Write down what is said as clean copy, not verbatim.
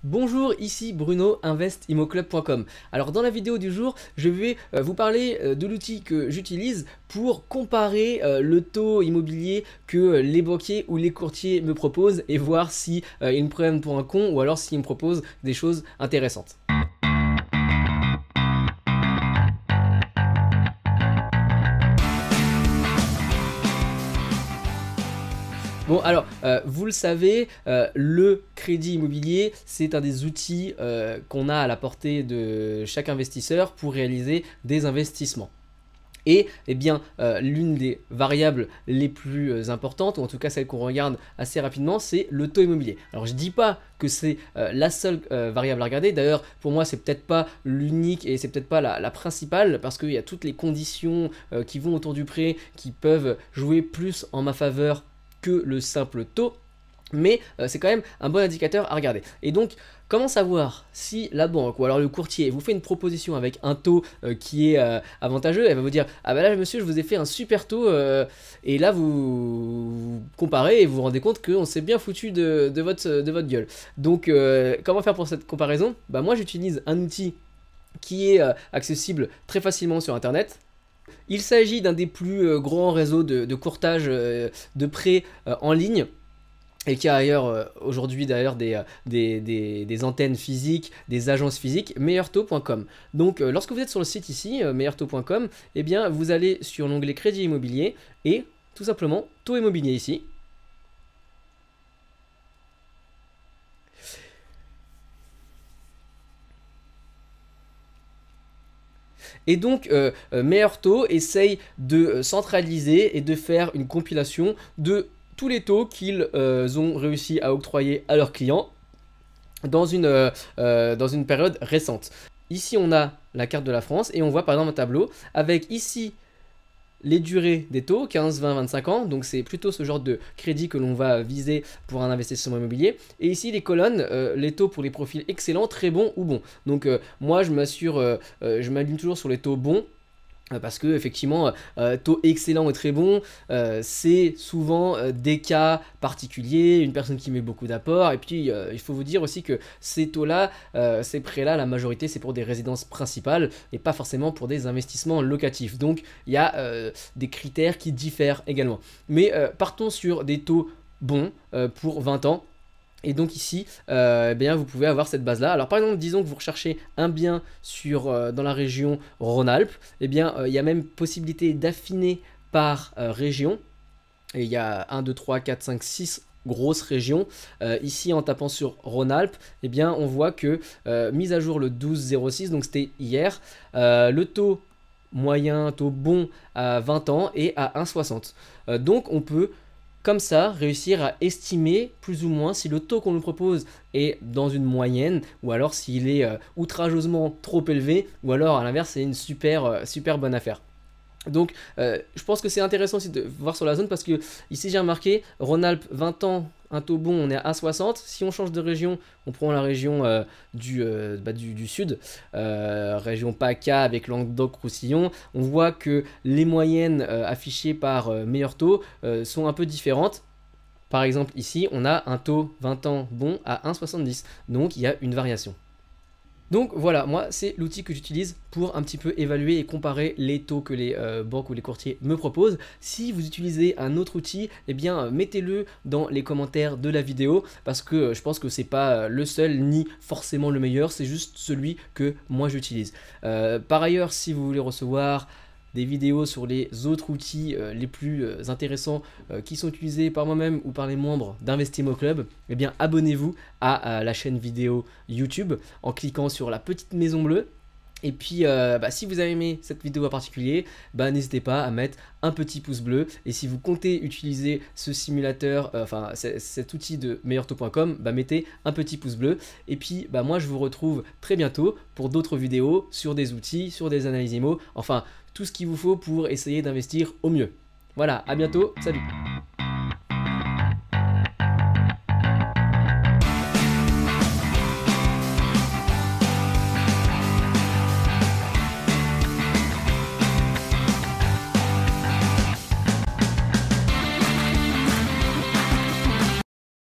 Bonjour, ici Bruno, investimoclub.com. Alors dans la vidéo du jour, je vais vous parler de l'outil que j'utilise pour comparer le taux immobilier que les banquiers ou les courtiers me proposent et voir si ils me prennent pour un con ou alors s'ils me proposent des choses intéressantes. Bon alors, vous le savez, le crédit immobilier, c'est un des outils qu'on a à la portée de chaque investisseur pour réaliser des investissements. Et eh bien, l'une des variables les plus importantes, ou en tout cas celle qu'on regarde assez rapidement, c'est le taux immobilier. Alors je ne dis pas que c'est la seule variable à regarder, d'ailleurs pour moi c'est peut-être pas l'unique et c'est peut-être pas la principale, parce qu'il y a toutes les conditions qui vont autour du prêt qui peuvent jouer plus en ma faveur que le simple taux, mais c'est quand même un bon indicateur à regarder. Et donc, comment savoir si la banque ou alors le courtier vous fait une proposition avec un taux qui est avantageux? Elle va vous dire: ah bah là monsieur, je vous ai fait un super taux, et là vous comparez et vous vous rendez compte qu'on s'est bien foutu de votre gueule. Donc comment faire pour cette comparaison? Bah moi j'utilise un outil qui est accessible très facilement sur internet. Il s'agit d'un des plus grands réseaux de courtage de prêts en ligne, et qui a ailleurs aujourd'hui d'ailleurs des antennes physiques, des agences physiques, meilleurtaux.com. Donc lorsque vous êtes sur le site ici, meilleurtaux.com, eh bien vous allez sur l'onglet crédit immobilier et tout simplement taux immobilier ici. Et donc, Meilleur Taux essaye de centraliser et de faire une compilation de tous les taux qu'ils ont réussi à octroyer à leurs clients dans une période récente. Ici, on a la carte de la France et on voit par exemple un tableau avec ici les durées des taux, 15, 20, 25 ans, donc c'est plutôt ce genre de crédit que l'on va viser pour un investissement immobilier. Et ici les colonnes, les taux pour les profils excellents, très bons ou bons. Donc moi je m'aligne toujours sur les taux bons. Parce que effectivement, taux excellent et très bon, c'est souvent des cas particuliers, une personne qui met beaucoup d'apports. Et puis il faut vous dire aussi que ces taux-là, ces prêts-là, la majorité c'est pour des résidences principales et pas forcément pour des investissements locatifs. Donc il y a des critères qui diffèrent également. Mais partons sur des taux bons pour 20 ans. Et donc ici, eh bien, vous pouvez avoir cette base-là. Alors par exemple, disons que vous recherchez un bien dans la région Rhône-Alpes. Eh bien, il y a même possibilité d'affiner par région. Et il y a 1, 2, 3, 4, 5, 6 grosses régions. Ici, en tapant sur Rhône-Alpes, eh bien, on voit que mise à jour le 12-06, donc c'était hier, le taux moyen, taux bon à 20 ans est à 1,60. Donc on peut comme ça réussir à estimer plus ou moins si le taux qu'on nous propose est dans une moyenne, ou alors s'il est outrageusement trop élevé, ou alors à l'inverse c'est une super bonne affaire. Donc je pense que c'est intéressant aussi de voir sur la zone, parce que ici j'ai remarqué Rhône-Alpes 20 ans, un taux bon, on est à 1,60. Si on change de région, on prend la région du sud, région PACA avec Languedoc-Roussillon, on voit que les moyennes affichées par Meilleur Taux sont un peu différentes. Par exemple ici on a un taux 20 ans bon à 1,70, donc il y a une variation. Donc voilà, moi c'est l'outil que j'utilise pour un petit peu évaluer et comparer les taux que les banques ou les courtiers me proposent. Si vous utilisez un autre outil, eh bien mettez-le dans les commentaires de la vidéo, parce que je pense que c'est pas le seul ni forcément le meilleur, c'est juste celui que moi j'utilise. Par ailleurs, si vous voulez recevoir des vidéos sur les autres outils les plus intéressants qui sont utilisés par moi-même ou par les membres d'Investimo Club, eh bien abonnez-vous à la chaîne vidéo YouTube en cliquant sur la petite maison bleue. Et puis si vous avez aimé cette vidéo en particulier, n'hésitez pas à mettre un petit pouce bleu. Et si vous comptez utiliser ce simulateur, cet outil de meilleurtaux.com, mettez un petit pouce bleu. Et puis moi je vous retrouve très bientôt pour d'autres vidéos sur des outils, sur des analyses IMO, enfin tout ce qu'il vous faut pour essayer d'investir au mieux. Voilà, à bientôt, salut!